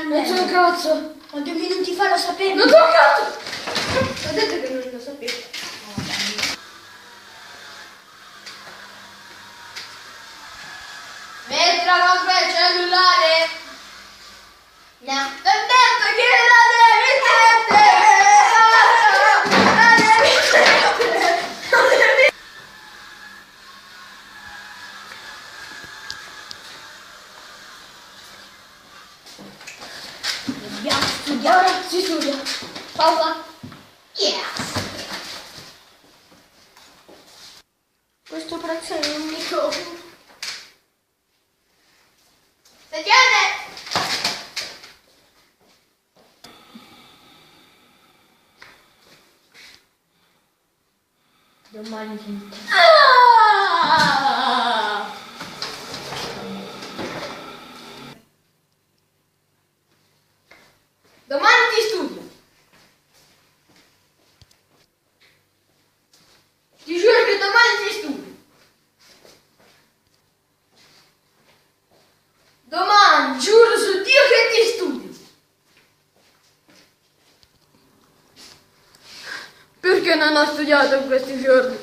Non so un cazzo. Ma 2 minuti fa lo sapevo. Non so un cazzo. Ho detto che non lo sapevo. Mettila con quel cellulare. No. Ti ho detto che la devi mettere. La devi mettere. Dobbiamo studiare. Ora si studia. Pausa. Yes. Questo prezzo è unico. Se tiene. Domani ti... Domani ti studio. Ti giuro che domani ti studio. Domani, giuro su Dio che ti studio. Perché non ho studiato in questi giorni?